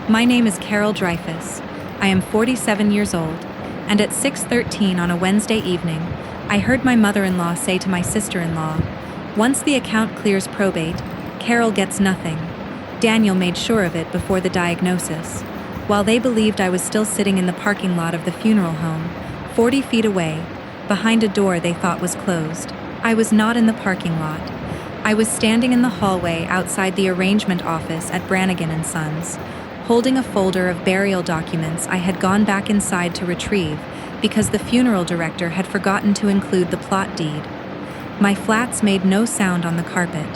My name is Carol Dreyfus. I am 47 years old, and at 6:13 on a Wednesday evening, I heard my mother-in-law say to my sister-in-law, "Once the account clears probate, Carol gets nothing." Daniel made sure of it before the diagnosis. While they believed I was still sitting in the parking lot of the funeral home, 40 feet away, behind a door they thought was closed, I was not in the parking lot. I was standing in the hallway outside the arrangement office at Brannigan & Sons, holding a folder of burial documents I had gone back inside to retrieve because the funeral director had forgotten to include the plot deed. My flats made no sound on the carpet.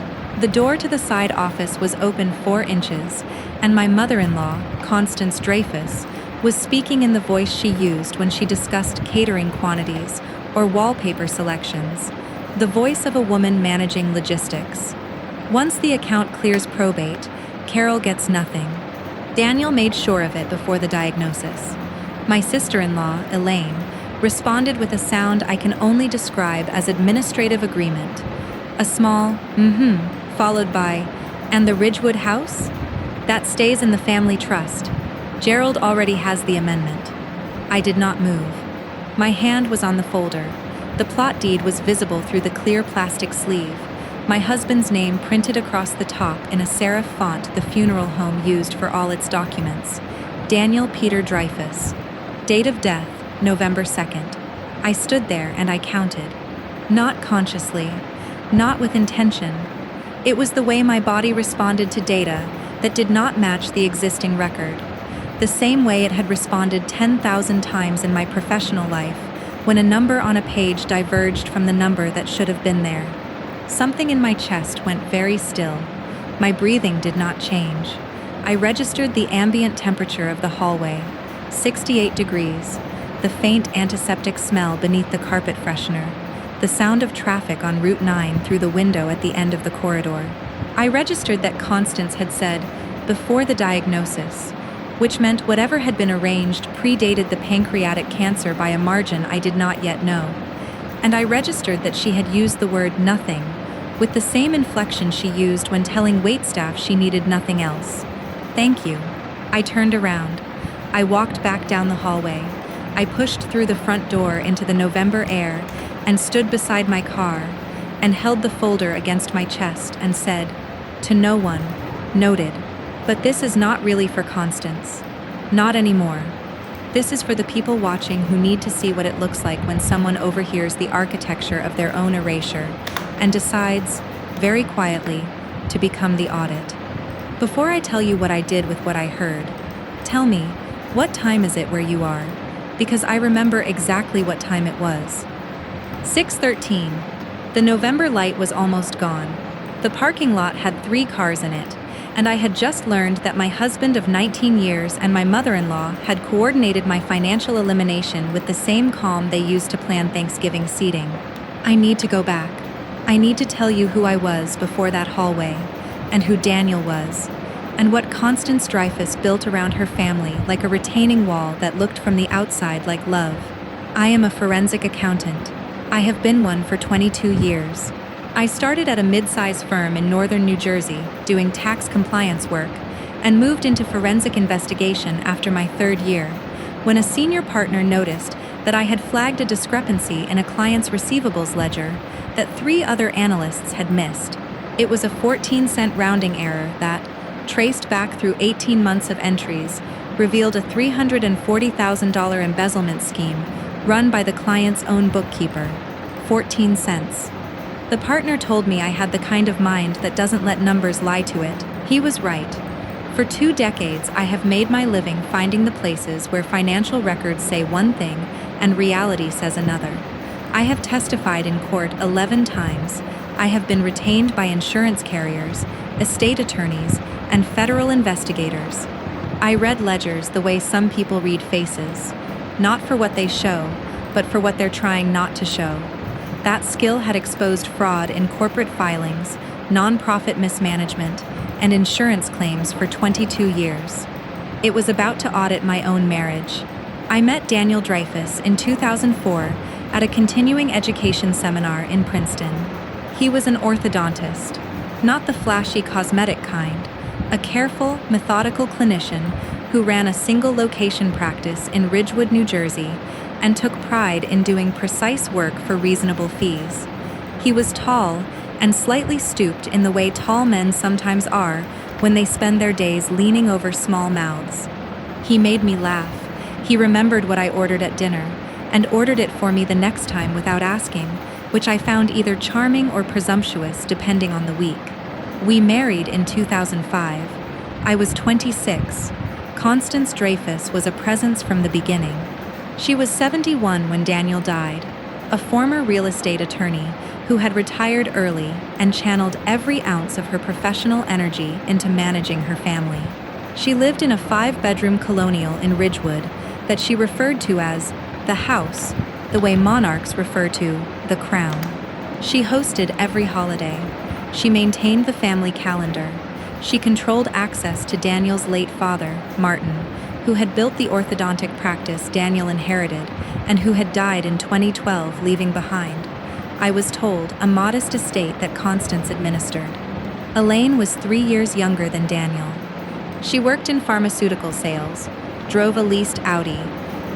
The door to the side office was open 4 inches, and my mother-in-law, Constance Dreyfus, was speaking in the voice she used when she discussed catering quantities or wallpaper selections, the voice of a woman managing logistics. Once the account clears probate, Carol gets nothing. Daniel made sure of it before the diagnosis. My sister-in-law, Elaine, responded with a sound I can only describe as administrative agreement. A small, followed by, "And the Ridgewood house? That stays in the family trust. Gerald already has the amendment." I did not move. My hand was on the folder. The plot deed was visible through the clear plastic sleeve. My husband's name printed across the top in a serif font the funeral home used for all its documents. Daniel Peter Dreyfus. Date of death, November 2nd. I stood there and I counted. Not consciously, not with intention. It was the way my body responded to data that did not match the existing record. The same way it had responded 10,000 times in my professional life when a number on a page diverged from the number that should have been there. Something in my chest went very still. My breathing did not change. I registered the ambient temperature of the hallway, 68 degrees, the faint antiseptic smell beneath the carpet freshener, the sound of traffic on Route 9 through the window at the end of the corridor. I registered that Constance had said, "before the diagnosis," which meant whatever had been arranged predated the pancreatic cancer by a margin I did not yet know. And I registered that she had used the word "nothing," with the same inflection she used when telling waitstaff she needed nothing else. "Thank you." I turned around. I walked back down the hallway. I pushed through the front door into the November air and stood beside my car and held the folder against my chest and said, "To no one, noted. But this is not really for Constance. Not anymore. This is for the people watching who need to see what it looks like when someone overhears the architecture of their own erasure and decides, very quietly, to become the audit." Before I tell you what I did with what I heard, tell me, what time is it where you are? Because I remember exactly what time it was. 6:13. The November light was almost gone. The parking lot had 3 cars in it, and I had just learned that my husband of 19 years and my mother-in-law had coordinated my financial elimination with the same calm they used to plan Thanksgiving seating. I need to go back. I need to tell you who I was before that hallway, and who Daniel was, and what Constance Dreyfus built around her family like a retaining wall that looked from the outside like love. I am a forensic accountant. I have been one for 22 years. I started at a mid-size firm in northern New Jersey doing tax compliance work and moved into forensic investigation after my 3rd year, when a senior partner noticed that I had flagged a discrepancy in a client's receivables ledger that 3 other analysts had missed. It was a 14-cent rounding error that, traced back through 18 months of entries, revealed a $340,000 embezzlement scheme run by the client's own bookkeeper. 14 cents. The partner told me I had the kind of mind that doesn't let numbers lie to it. He was right. For 2 decades, I have made my living finding the places where financial records say one thing and reality says another. I have testified in court 11 times. I have been retained by insurance carriers, estate attorneys, and federal investigators. I read ledgers the way some people read faces, not for what they show, but for what they're trying not to show. That skill had exposed fraud in corporate filings, nonprofit mismanagement, and insurance claims for 22 years. It was about to audit my own marriage. I met Daniel Dreyfus in 2004 at a continuing education seminar in Princeton. He was an orthodontist, not the flashy cosmetic kind, a careful, methodical clinician who ran a single location practice in Ridgewood, New Jersey, and took pride in doing precise work for reasonable fees. He was tall and slightly stooped in the way tall men sometimes are when they spend their days leaning over small mouths. He made me laugh. He remembered what I ordered at dinner and ordered it for me the next time without asking, which I found either charming or presumptuous depending on the week. We married in 2005. I was 26. Constance Dreyfus was a presence from the beginning. She was 71 when Daniel died, a former real estate attorney who had retired early and channeled every ounce of her professional energy into managing her family. She lived in a 5-bedroom colonial in Ridgewood that she referred to as the house, the way monarchs refer to the crown. She hosted every holiday. She maintained the family calendar. She controlled access to Daniel's late father, Martin, who had built the orthodontic practice Daniel inherited and who had died in 2012, leaving behind, I was told, a modest estate that Constance administered. Elaine was 3 years younger than Daniel. She worked in pharmaceutical sales, drove a leased Audi,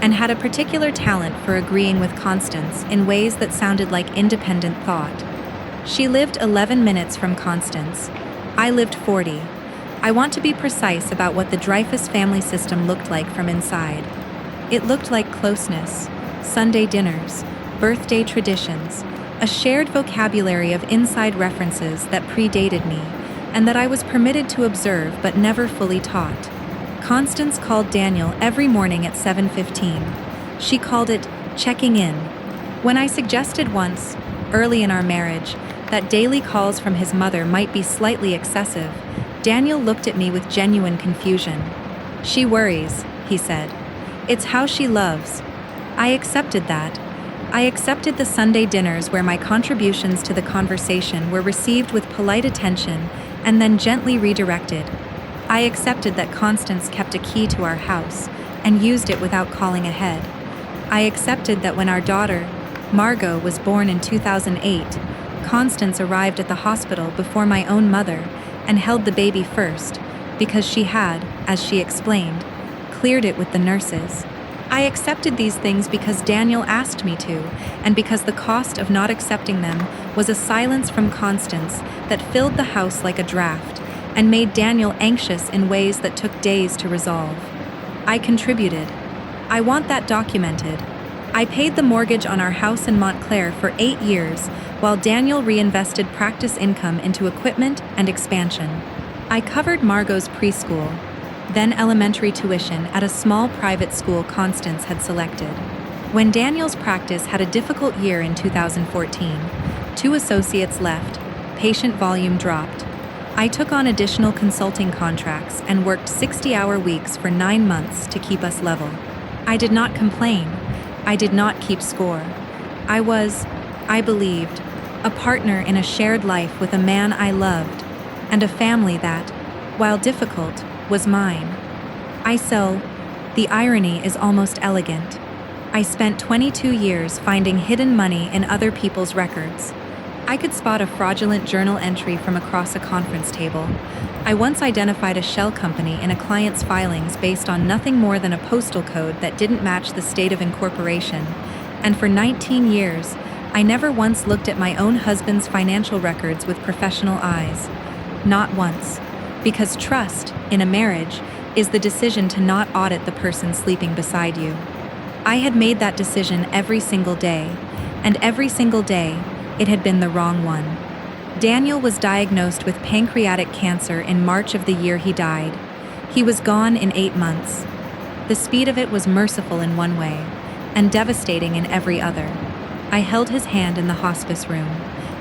and had a particular talent for agreeing with Constance in ways that sounded like independent thought. She lived 11 minutes from Constance. I lived 40. I want to be precise about what the Dreyfus family system looked like from inside. It looked like closeness, Sunday dinners, birthday traditions, a shared vocabulary of inside references that predated me, and that I was permitted to observe but never fully taught. Constance called Daniel every morning at 7:15. She called it checking in. When I suggested once, early in our marriage, that daily calls from his mother might be slightly excessive, Daniel looked at me with genuine confusion. "She worries," he said. "It's how she loves." I accepted that. I accepted the Sunday dinners where my contributions to the conversation were received with polite attention and then gently redirected. I accepted that Constance kept a key to our house and used it without calling ahead. I accepted that when our daughter, Margot, was born in 2008, Constance arrived at the hospital before my own mother and held the baby first, because she had, as she explained, cleared it with the nurses. I accepted these things because Daniel asked me to, and because the cost of not accepting them was a silence from Constance that filled the house like a draft and made Daniel anxious in ways that took days to resolve. I contributed. I want that documented. I paid the mortgage on our house in Montclair for 8 years, while Daniel reinvested practice income into equipment and expansion. I covered Margot's preschool, then elementary tuition at a small private school Constance had selected. When Daniel's practice had a difficult year in 2014, 2 associates left, patient volume dropped. I took on additional consulting contracts and worked 60-hour weeks for 9 months to keep us level. I did not complain. I did not keep score. I was, I believed, a partner in a shared life with a man I loved, and a family that, while difficult, was mine. The irony is almost elegant. I spent 22 years finding hidden money in other people's records. I could spot a fraudulent journal entry from across a conference table. I once identified a shell company in a client's filings based on nothing more than a postal code that didn't match the state of incorporation. And for 19 years, I never once looked at my own husband's financial records with professional eyes. Not once. Because trust, in a marriage, is the decision to not audit the person sleeping beside you. I had made that decision every single day, and every single day, it had been the wrong one. Daniel was diagnosed with pancreatic cancer in March of the year he died. He was gone in 8 months. The speed of it was merciful in one way, and devastating in every other. I held his hand in the hospice room.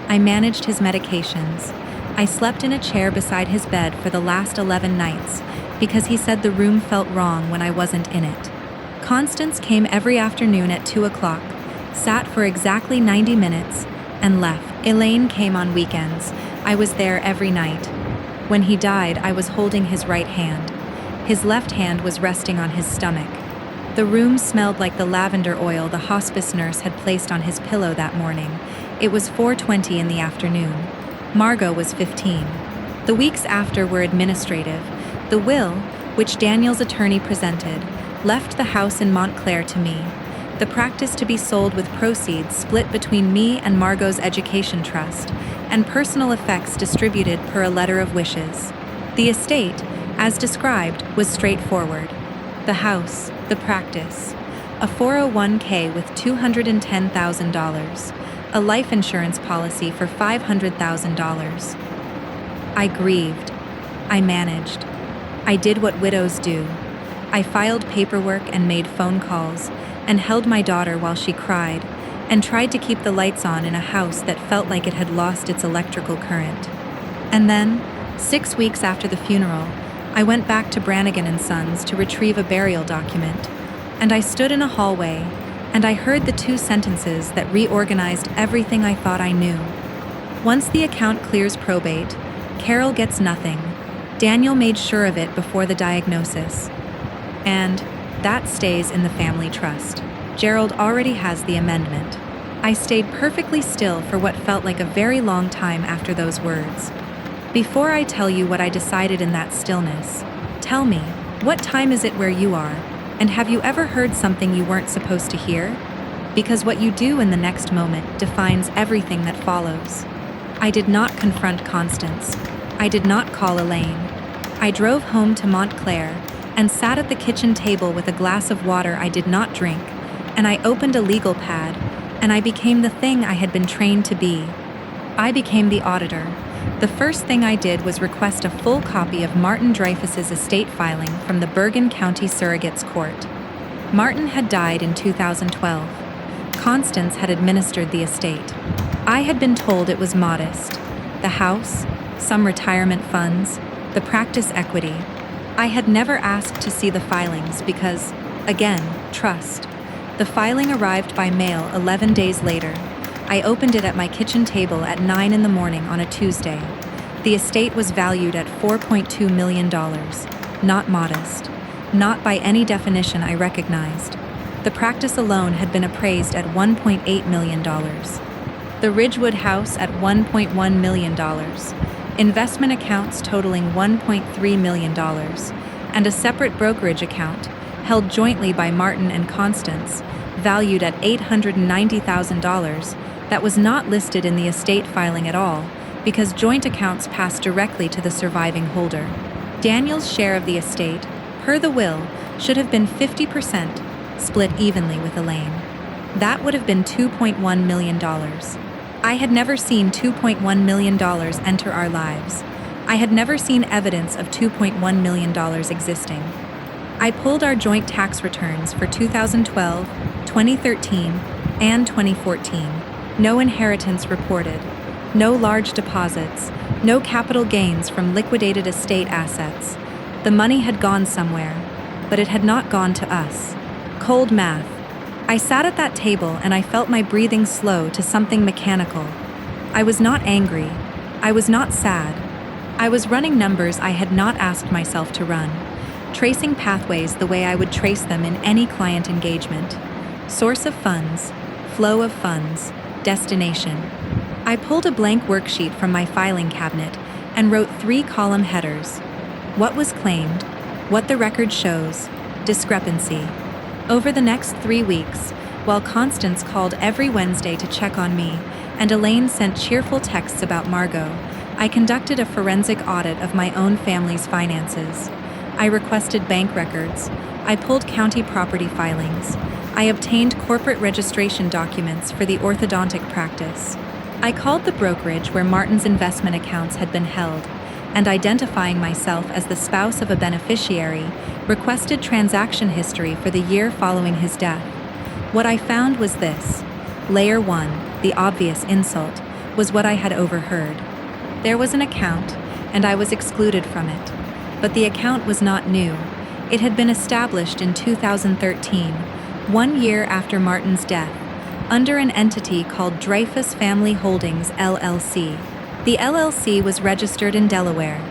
I managed his medications. I slept in a chair beside his bed for the last 11 nights, because he said the room felt wrong when I wasn't in it. Constance came every afternoon at 2 o'clock, sat for exactly 90 minutes, and left. Elaine came on weekends. I was there every night. When he died, I was holding his right hand. His left hand was resting on his stomach. The room smelled like the lavender oil the hospice nurse had placed on his pillow that morning. It was 4:20 in the afternoon. Margot was 15. The weeks after were administrative. The will, which Daniel's attorney presented, left the house in Montclair to me, the practice to be sold with proceeds split between me and Margot's education trust, and personal effects distributed per a letter of wishes. The estate, as described, was straightforward. The house, the practice, a 401k with $210,000, a life insurance policy for $500,000. I grieved. I managed. I did what widows do. I filed paperwork and made phone calls, and held my daughter while she cried, and tried to keep the lights on in a house that felt like it had lost its electrical current. And then, 6 weeks after the funeral, I went back to Brannigan and Sons to retrieve a burial document, and I stood in a hallway, and I heard the 2 sentences that reorganized everything I thought I knew. Once the account clears probate, Carol gets nothing. Daniel made sure of it before the diagnosis. And that stays in the family trust. Gerald already has the amendment. I stayed perfectly still for what felt like a very long time after those words. Before I tell you what I decided in that stillness, tell me, what time is it where you are? And have you ever heard something you weren't supposed to hear? Because what you do in the next moment defines everything that follows. I did not confront Constance. I did not call Elaine. I drove home to Montclair and sat at the kitchen table with a glass of water I did not drink, and I opened a legal pad, and I became the thing I had been trained to be. I became the auditor. The first thing I did was request a full copy of Martin Dreyfus's estate filing from the Bergen County Surrogates Court. Martin had died in 2012. Constance had administered the estate. I had been told it was modest. The house, some retirement funds, the practice equity. I had never asked to see the filings because, again, trust. The filing arrived by mail 11 days later. I opened it at my kitchen table at 9 in the morning on a Tuesday. The estate was valued at $4.2 million. Not modest. Not by any definition I recognized. The practice alone had been appraised at $1.8 million. The Ridgewood house at $1.1 million. Investment accounts totaling $1.3 million, and a separate brokerage account, held jointly by Martin and Constance, valued at $890,000, that was not listed in the estate filing at all, because joint accounts passed directly to the surviving holder. Daniel's share of the estate, per the will, should have been 50%, split evenly with Elaine. That would have been $2.1 million. I had never seen $2.1 million enter our lives. I had never seen evidence of $2.1 million existing. I pulled our joint tax returns for 2012, 2013, and 2014. No inheritance reported. No large deposits. No capital gains from liquidated estate assets. The money had gone somewhere, but it had not gone to us. Cold math. I sat at that table and I felt my breathing slow to something mechanical. I was not angry. I was not sad. I was running numbers I had not asked myself to run, tracing pathways the way I would trace them in any client engagement. Source of funds, flow of funds, destination. I pulled a blank worksheet from my filing cabinet and wrote 3-column headers. What was claimed, what the record shows, discrepancy. Over the next 3 weeks, while Constance called every Wednesday to check on me, and Elaine sent cheerful texts about Margot, I conducted a forensic audit of my own family's finances. I requested bank records. I pulled county property filings. I obtained corporate registration documents for the orthodontic practice. I called the brokerage where Martin's investment accounts had been held, and identifying myself as the spouse of a beneficiary, requested transaction history for the year following his death. What I found was this. Layer 1, the obvious insult, was what I had overheard. There was an account, and I was excluded from it. But the account was not new. It had been established in 2013, 1 year after Martin's death, under an entity called Dreyfus Family Holdings, LLC. The LLC was registered in Delaware.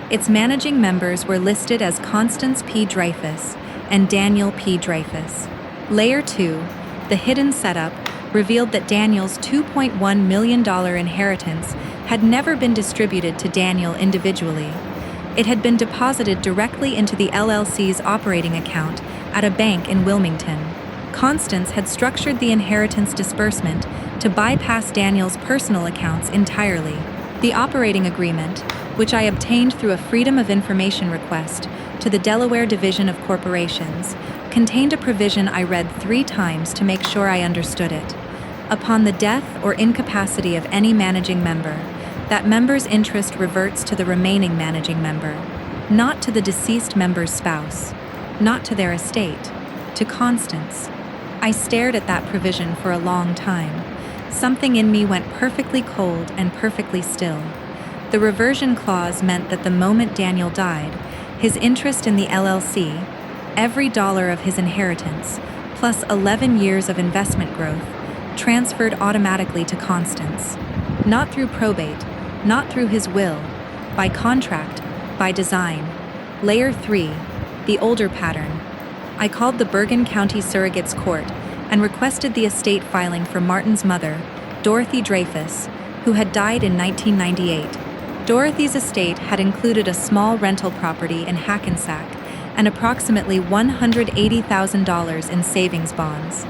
Its managing members were listed as Constance P. Dreyfus and Daniel P. Dreyfus. Layer 2, the hidden setup, revealed that Daniel's $2.1 million inheritance had never been distributed to Daniel individually. It had been deposited directly into the LLC's operating account at a bank in Wilmington. Constance had structured the inheritance disbursement to bypass Daniel's personal accounts entirely. The operating agreement, which I obtained through a Freedom of Information request to the Delaware Division of Corporations, contained a provision I read 3 times to make sure I understood it. Upon the death or incapacity of any managing member, that member's interest reverts to the remaining managing member, not to the deceased member's spouse, not to their estate, to Constance. I stared at that provision for a long time. Something in me went perfectly cold and perfectly still. The reversion clause meant that the moment Daniel died, his interest in the LLC, every dollar of his inheritance, plus 11 years of investment growth, transferred automatically to Constance. Not through probate, not through his will, by contract, by design. Layer 3, the older pattern. I called the Bergen County Surrogates Court and requested the estate filing for Martin's mother, Dorothy Dreyfus, who had died in 1998. Dorothy's estate had included a small rental property in Hackensack and approximately $180,000 in savings bonds.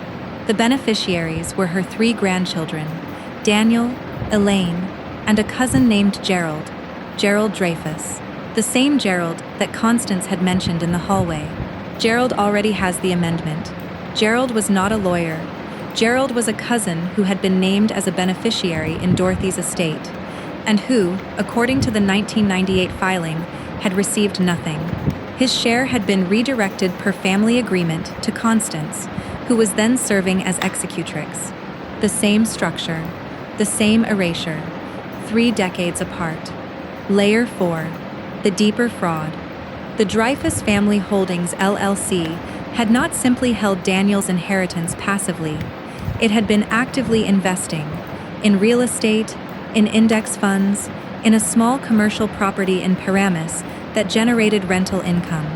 The beneficiaries were her 3 grandchildren, Daniel, Elaine, and a cousin named Gerald Dreyfus, the same Gerald that Constance had mentioned in the hallway. Gerald already has the amendment. Gerald was not a lawyer. Gerald was a cousin who had been named as a beneficiary in Dorothy's estate, and who, according to the 1998 filing, had received nothing. His share had been redirected per family agreement to Constance, who was then serving as executrix. The same structure, the same erasure, 3 decades apart. Layer 4, the deeper fraud. The Dreyfus Family Holdings LLC had not simply held Daniel's inheritance passively. It had been actively investing in real estate, in index funds, in a small commercial property in Paramus that generated rental income.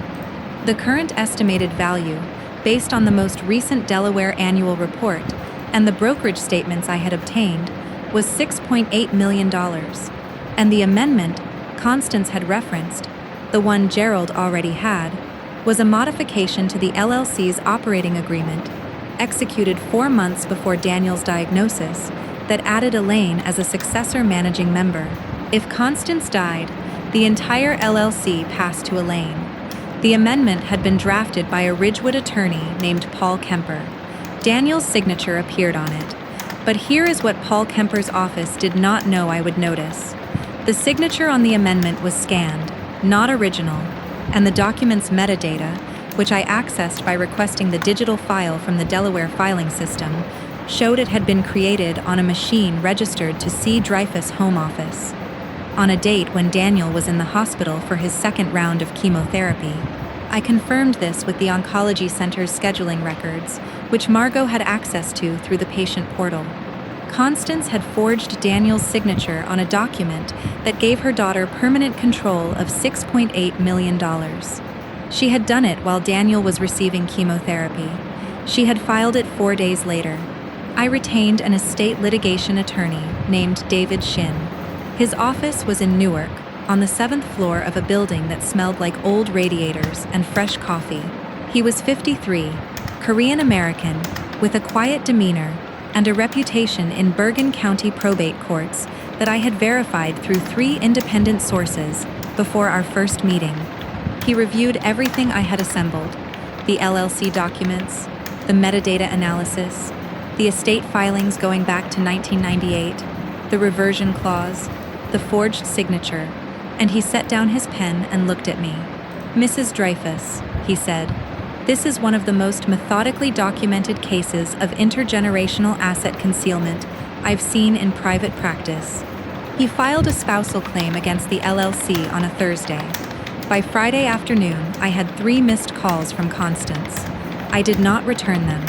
The current estimated value, based on the most recent Delaware annual report and the brokerage statements I had obtained, was $6.8 million. And the amendment Constance had referenced, the one Gerald already had, was a modification to the LLC's operating agreement, executed 4 months before Daniel's diagnosis, that added Elaine as a successor managing member. If Constance died, the entire LLC passed to Elaine. The amendment had been drafted by a Ridgewood attorney named Paul Kemper. Daniel's signature appeared on it. But here is what Paul Kemper's office did not know I would notice. The signature on the amendment was scanned, not original, and the document's metadata, which I accessed by requesting the digital file from the Delaware filing system, showed it had been created on a machine registered to C. Dreyfus' home office, on a date when Daniel was in the hospital for his 2nd round of chemotherapy. I confirmed this with the Oncology Center's scheduling records, which Margot had access to through the patient portal. Constance had forged Daniel's signature on a document that gave her daughter permanent control of $6.8 million. She had done it while Daniel was receiving chemotherapy. She had filed it 4 days later. I retained an estate litigation attorney named David Shin. His office was in Newark, on the 7th floor of a building that smelled like old radiators and fresh coffee. He was 53, Korean American, with a quiet demeanor and a reputation in Bergen County probate courts that I had verified through 3 independent sources before our first meeting. He reviewed everything I had assembled: the LLC documents, the metadata analysis, the estate filings going back to 1998, the reversion clause, the forged signature, and he set down his pen and looked at me. "Mrs. Dreyfus," he said, "this is one of the most methodically documented cases of intergenerational asset concealment I've seen in private practice." He filed a spousal claim against the LLC on a Thursday. By Friday afternoon, I had 3 missed calls from Constance. I did not return them.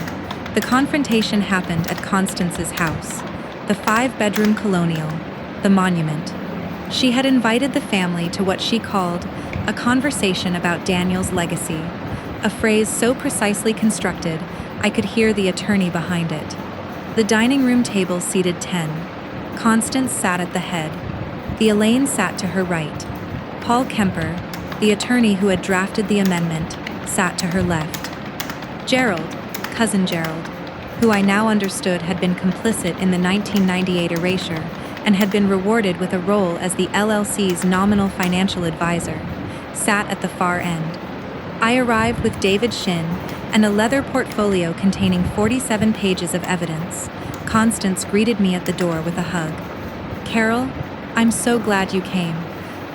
The confrontation happened at Constance's house, the 5-bedroom colonial, the Monument. She had invited the family to what she called a conversation about Daniel's legacy, a phrase so precisely constructed I could hear the attorney behind it. The dining room table seated 10. Constance sat at the head. The Elaine sat to her right. Paul Kemper, the attorney who had drafted the amendment, sat to her left. Gerald, cousin Gerald, who I now understood had been complicit in the 1998 erasure and had been rewarded with a role as the LLC's nominal financial advisor, sat at the far end. I arrived with David Shin and a leather portfolio containing 47 pages of evidence. Constance greeted me at the door with a hug. "Carol, I'm so glad you came.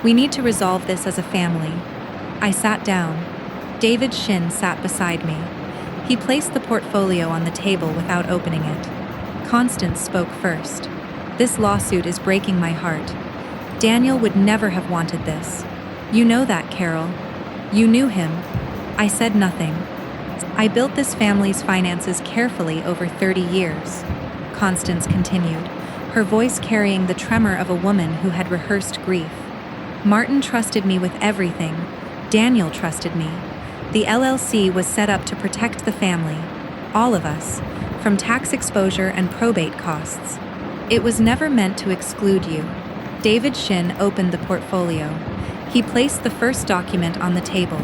We need to resolve this as a family." I sat down. David Shin sat beside me. He placed the portfolio on the table without opening it. Constance spoke first. "This lawsuit is breaking my heart. Daniel would never have wanted this. You know that, Carol. You knew him." I said nothing. "I built this family's finances carefully over 30 years. Constance continued, her voice carrying the tremor of a woman who had rehearsed grief. "Martin trusted me with everything. Daniel trusted me. The LLC was set up to protect the family, all of us, from tax exposure and probate costs. It was never meant to exclude you." David Shin opened the portfolio. He placed the first document on the table,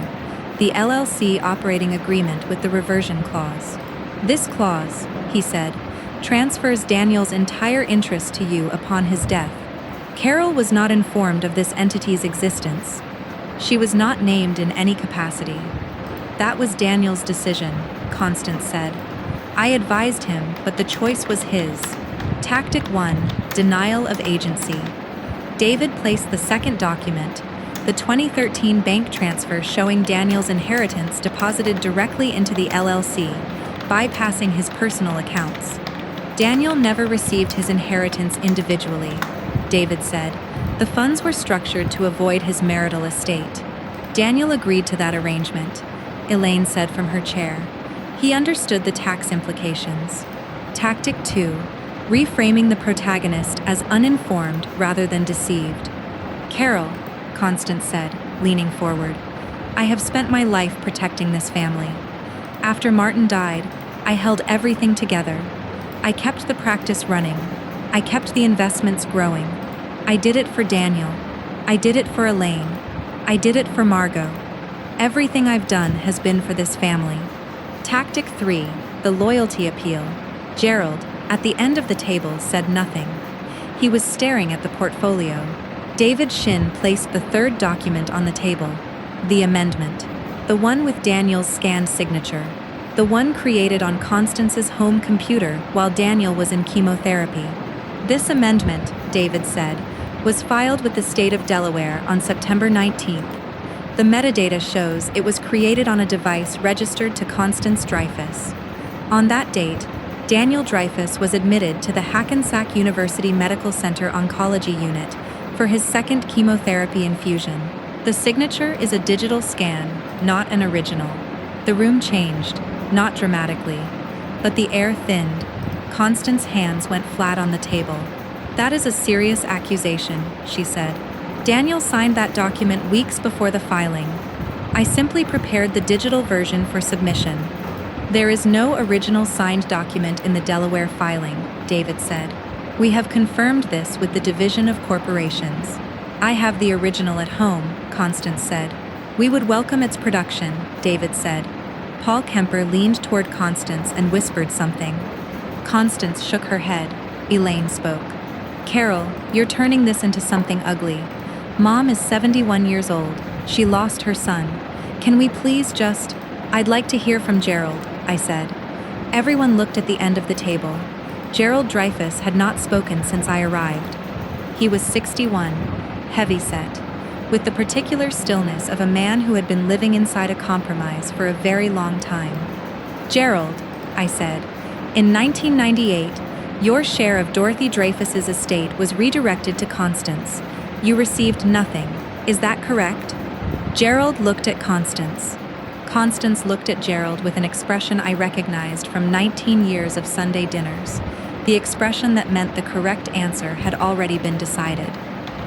the LLC operating agreement with the reversion clause. "This clause," he said, "transfers Daniel's entire interest to you upon his death." Carol was not informed of this entity's existence. She was not named in any capacity. "That was Daniel's decision," Constance said. "I advised him, but the choice was his." Tactic 1: Denial of agency. David placed the second document, the 2013 bank transfer showing Daniel's inheritance deposited directly into the LLC, bypassing his personal accounts. "Daniel never received his inheritance individually," David said. "The funds were structured to avoid his marital estate." Daniel agreed to that arrangement, Elaine said from her chair. "He understood the tax implications." Tactic 2: Reframing the protagonist as uninformed rather than deceived. "Carol," Constance said, leaning forward, "I have spent my life protecting this family. After Martin died, I held everything together. I kept the practice running. I kept the investments growing. I did it for Daniel. I did it for Elaine. I did it for Margot. Everything I've done has been for this family." Tactic 3: The loyalty appeal. Gerald, at the end of the table, said nothing. He was staring at the portfolio. David Shin placed the third document on the table, the amendment, the one with Daniel's scanned signature, the one created on Constance's home computer while Daniel was in chemotherapy. "This amendment," David said, "was filed with the state of Delaware on September 19th. The metadata shows it was created on a device registered to Constance Dreyfus. On that date, Daniel Dreyfus was admitted to the Hackensack University Medical Center Oncology Unit for his second chemotherapy infusion. The signature is a digital scan, not an original. The room changed, not dramatically, but the air thinned. Constance's hands went flat on the table. "That is a serious accusation," she said. "Daniel signed that document weeks before the filing. I simply prepared the digital version for submission." "There is no original signed document in the Delaware filing," David said. "We have confirmed this with the Division of Corporations." "I have the original at home," Constance said. "We would welcome its production," David said. Paul Kemper leaned toward Constance and whispered something. Constance shook her head. Elaine spoke. "Carol, you're turning this into something ugly. Mom is 71 years old. She lost her son. Can we please just—" "I'd like to hear from Gerald," I said. Everyone looked at the end of the table. Gerald Dreyfus had not spoken since I arrived. He was 61, heavy-set, with the particular stillness of a man who had been living inside a compromise for a very long time. "Gerald," I said, "in 1998, your share of Dorothy Dreyfus's estate was redirected to Constance. You received nothing. Is that correct?" Gerald looked at Constance. Constance looked at Gerald with an expression I recognized from 19 years of Sunday dinners, the expression that meant the correct answer had already been decided.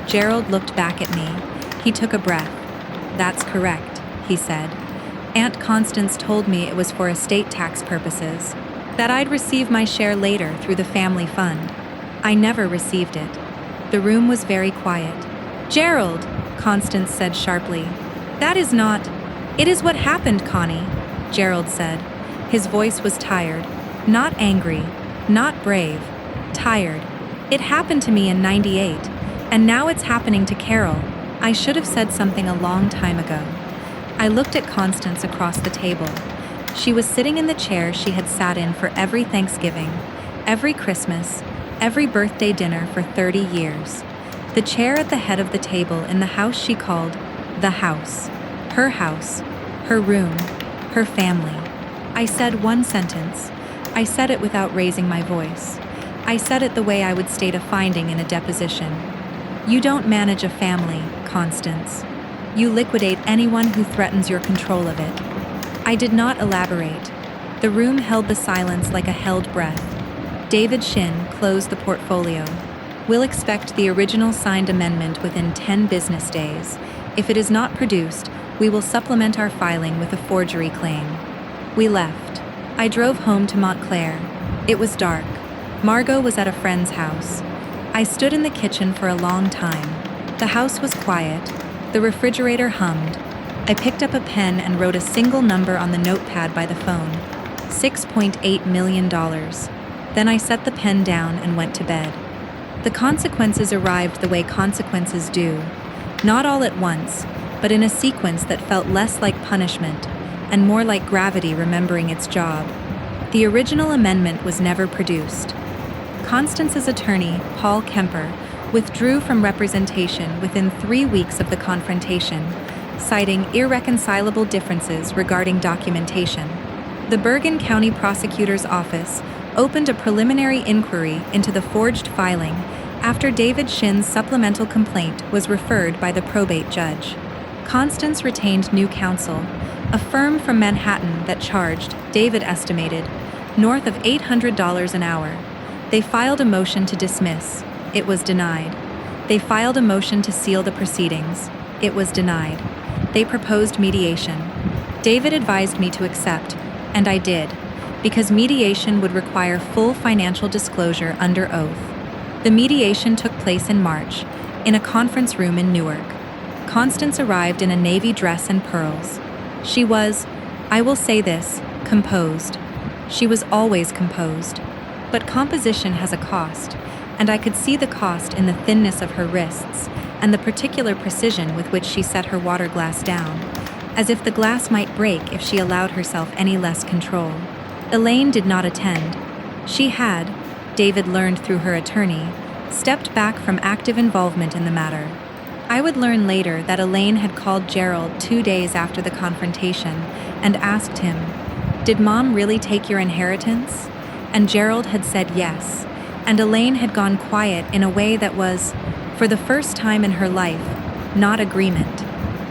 Gerald looked back at me. He took a breath. "That's correct," he said. "Aunt Constance told me it was for estate tax purposes, that I'd receive my share later through the family fund. I never received it." The room was very quiet. "Gerald!" Constance said sharply. That is not. It is what happened, Connie, Gerald said. His voice was tired, not angry, not brave, tired. It happened to me in '98, and now it's happening to Carol. I should have said something a long time ago. I looked at Constance across the table. She was sitting in the chair she had sat in for every Thanksgiving, every Christmas, every birthday dinner for 30 years. The chair at the head of the table in the house she called the house, her room, her family. I said one sentence. I said it without raising my voice. I said it the way I would state a finding in a deposition. You don't manage a family, Constance. You liquidate anyone who threatens your control of it. I did not elaborate. The room held the silence like a held breath. David Shin closed the portfolio. We'll expect the original signed amendment within 10 business days. If it is not produced, we will supplement our filing with a forgery claim. We left. I drove home to Montclair. It was dark. Margot was at a friend's house. I stood in the kitchen for a long time. The house was quiet. The refrigerator hummed. I picked up a pen and wrote a single number on the notepad by the phone. $6.8 million. Then I set the pen down and went to bed. The consequences arrived the way consequences do. Not all at once, but in a sequence that felt less like punishment and more like gravity remembering its job. The original amendment was never produced. Constance's attorney, Paul Kemper, withdrew from representation within 3 weeks of the confrontation, citing irreconcilable differences regarding documentation. The Bergen County Prosecutor's Office opened a preliminary inquiry into the forged filing after David Shin's supplemental complaint was referred by the probate judge. Constance retained new counsel, a firm from Manhattan that charged, David estimated, north of $800 an hour. They filed a motion to dismiss. It was denied. They filed a motion to seal the proceedings. It was denied. They proposed mediation. David advised me to accept, and I did, because mediation would require full financial disclosure under oath. The mediation took place in March, in a conference room in Newark. Constance arrived in a navy dress and pearls. She was, I will say this, composed. She was always composed. But composition has a cost, and I could see the cost in the thinness of her wrists and the particular precision with which she set her water glass down, as if the glass might break if she allowed herself any less control. Elaine did not attend. She had, David learned through her attorney, stepped back from active involvement in the matter. I would learn later that Elaine had called Gerald 2 days after the confrontation and asked him, "Did Mom really take your inheritance?" And Gerald had said yes, and Elaine had gone quiet in a way that was, for the first time in her life, not agreement.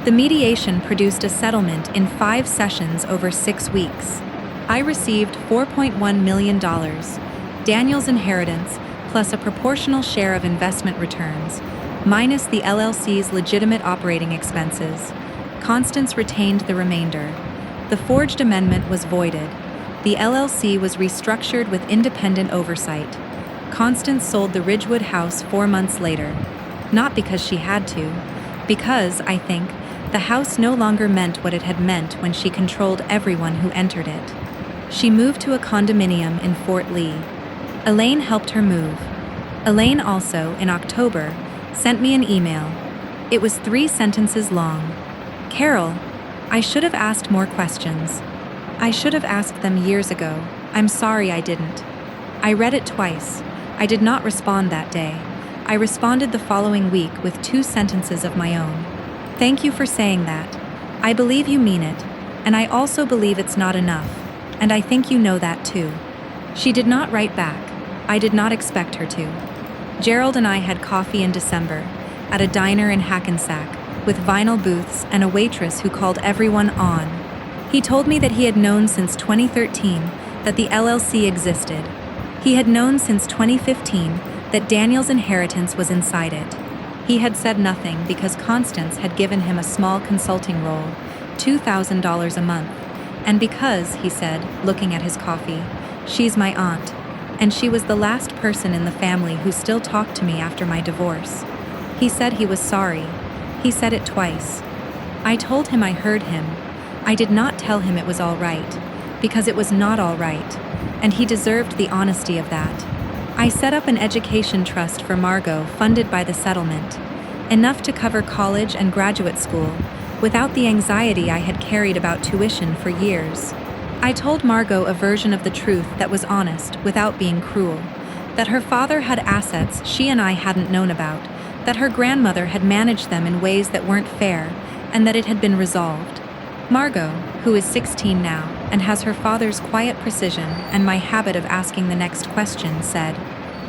The mediation produced a settlement in 5 sessions over 6 weeks. I received $4.1 million, Daniel's inheritance, plus a proportional share of investment returns, minus the LLC's legitimate operating expenses. Constance retained the remainder. The forged amendment was voided. The LLC was restructured with independent oversight. Constance sold the Ridgewood house 4 months later. Not because she had to, because, I think, the house no longer meant what it had meant when she controlled everyone who entered it. She moved to a condominium in Fort Lee. Elaine helped her move. Elaine also, in October, sent me an email. It was 3 sentences long. Carol, I should have asked more questions. I should have asked them years ago. I'm sorry I didn't. I read it twice. I did not respond that day. I responded the following week with 2 sentences of my own. Thank you for saying that. I believe you mean it, and I also believe it's not enough, and I think you know that too. She did not write back. I did not expect her to. Gerald and I had coffee in December, at a diner in Hackensack, with vinyl booths and a waitress who called everyone on. He told me that he had known since 2013 that the LLC existed. He had known since 2015 that Daniel's inheritance was inside it. He had said nothing because Constance had given him a small consulting role, $2,000 a month, and because, he said, looking at his coffee, she's my aunt, and she was the last person in the family who still talked to me after my divorce. He said he was sorry. He said it twice. I told him I heard him. I did not tell him it was all right, because it was not all right, and he deserved the honesty of that. I set up an education trust for Margot funded by the settlement, enough to cover college and graduate school, without the anxiety I had carried about tuition for years. I told Margot a version of the truth that was honest without being cruel, that her father had assets she and I hadn't known about, that her grandmother had managed them in ways that weren't fair, and that it had been resolved. Margot, who is 16 now and has her father's quiet precision and my habit of asking the next question, said,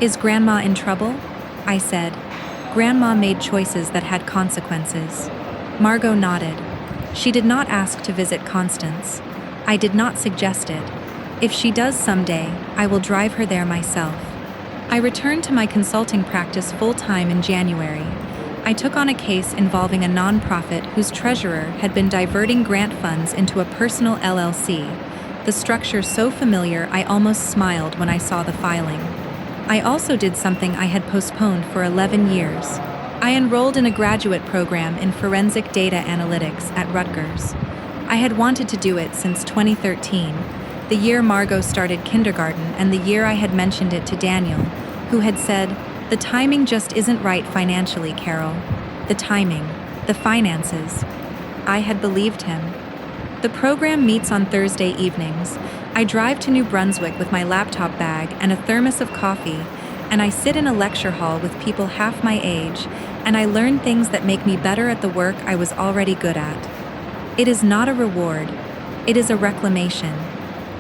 "Is Grandma in trouble?" I said, "Grandma made choices that had consequences." Margot nodded. She did not ask to visit Constance. I did not suggest it. If she does someday, I will drive her there myself. I returned to my consulting practice full-time in January. I took on a case involving a nonprofit whose treasurer had been diverting grant funds into a personal LLC, the structure so familiar I almost smiled when I saw the filing. I also did something I had postponed for 11 years. I enrolled in a graduate program in forensic data analytics at Rutgers. I had wanted to do it since 2013, the year Margot started kindergarten and the year I had mentioned it to Daniel, who had said, "The timing just isn't right financially, Carol." The timing, the finances. I had believed him. The program meets on Thursday evenings. I drive to New Brunswick with my laptop bag and a thermos of coffee, and I sit in a lecture hall with people half my age, and I learn things that make me better at the work I was already good at. It is not a reward. It is a reclamation.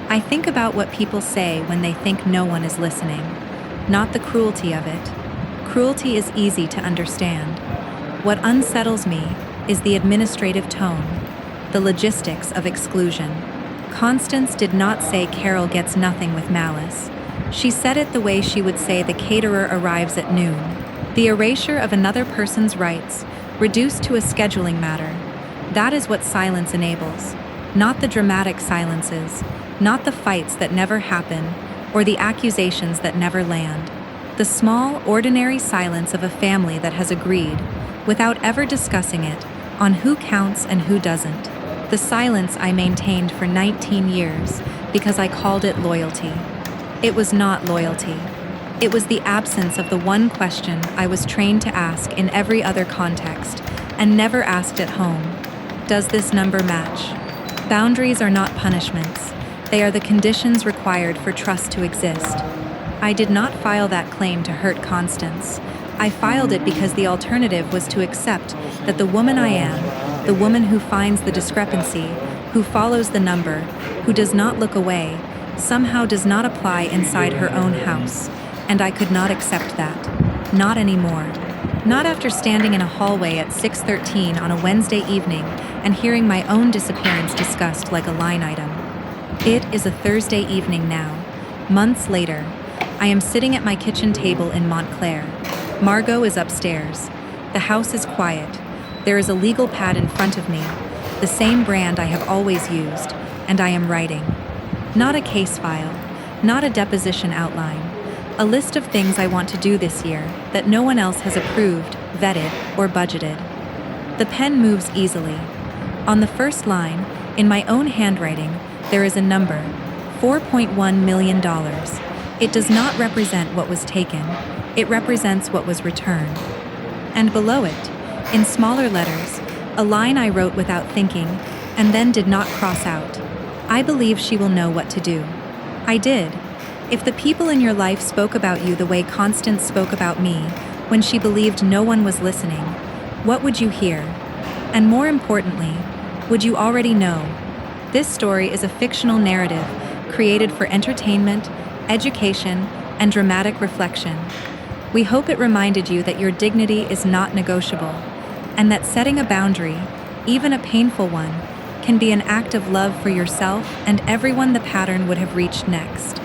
I think about what people say when they think no one is listening, not the cruelty of it. Cruelty is easy to understand. What unsettles me is the administrative tone, the logistics of exclusion. Constance did not say Carol gets nothing with malice. She said it the way she would say the caterer arrives at noon. The erasure of another person's rights, reduced to a scheduling matter. That is what silence enables. Not the dramatic silences, not the fights that never happen, or the accusations that never land. The small, ordinary silence of a family that has agreed, without ever discussing it, on who counts and who doesn't. The silence I maintained for 19 years because I called it loyalty. It was not loyalty. It was the absence of the one question I was trained to ask in every other context, and never asked at home. Does this number match? Boundaries are not punishments. They are the conditions required for trust to exist. I did not file that claim to hurt Constance. I filed it because the alternative was to accept that the woman I am, the woman who finds the discrepancy, who follows the number, who does not look away, somehow does not apply inside her own house. And I could not accept that. Not anymore. Not after standing in a hallway at 6:13 on a Wednesday evening and hearing my own disappearance discussed like a line item. It is a Thursday evening now. Months later, I am sitting at my kitchen table in Montclair. Margot is upstairs. The house is quiet. There is a legal pad in front of me, the same brand I have always used, and I am writing. Not a case file, not a deposition outline. A list of things I want to do this year that no one else has approved, vetted, or budgeted. The pen moves easily. On the first line, in my own handwriting, there is a number, $4.1 million. It does not represent what was taken. It represents what was returned. And below it, in smaller letters, a line I wrote without thinking, and then did not cross out. I believe she will know what to do. I did. If the people in your life spoke about you the way Constance spoke about me, when she believed no one was listening, what would you hear? And more importantly, would you already know? This story is a fictional narrative created for entertainment, education, and dramatic reflection. We hope it reminded you that your dignity is not negotiable, and that setting a boundary, even a painful one, can be an act of love for yourself and everyone the pattern would have reached next.